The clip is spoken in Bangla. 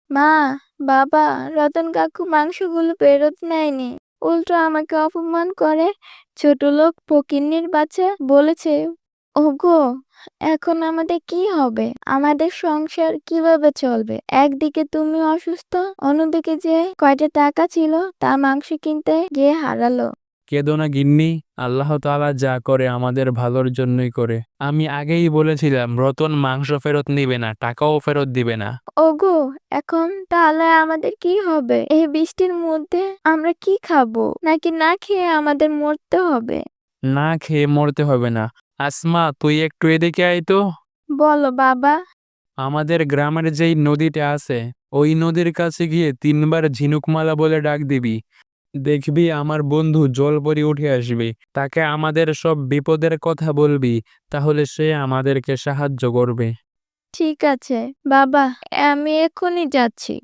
মা, বাবা, রতন কাকু মাংসগুলো ফেরত নেয়নি, উল্টো আমাকে অপমান করে। ছোট লোক ফকিন্নির বাচ্চা বলেছে। ওগো, এখন আমাদের কি হবে? আমাদের সংসার কিভাবে চলবে? একদিকে তুমি অসুস্থ, অন্যদিকে যে কয়টা টাকা ছিল তা মাংস কিনতে গিয়ে হারালো। কেঁদো না গিন্নি, আল্লাহ তাআলা যা করে আমাদের ভালোর জন্যই করে। আমি আগেই বলেছিলাম রতন মাংস ফেরত নিবে না, টাকাও ফেরত দিবে না। ওগো, এখন তাহলে আমাদের কি হবে? এই বৃষ্টির মধ্যে আমরা কি খাবো? নাকি না খেয়ে আমাদের মরতে হবে? না খেয়ে মরতে হবে না। আসমা, তুই একটু এদিকে আয় তো। বলো বাবা। আমাদের গ্রামের যেই নদীটা আছে, ওই নদীর কাছে গিয়ে 3 বার ঝিনুকমালা বলে ডাক দিবি। দেখবি আমার বন্ধু জলপরি উঠে আসবে। তাকে আমাদের সব বিপদের কথা বলবি, তাহলে সে আমাদেরকে সাহায্য করবে। ঠিক আছে বাবা, আমি এক্ষুনি যাচ্ছি।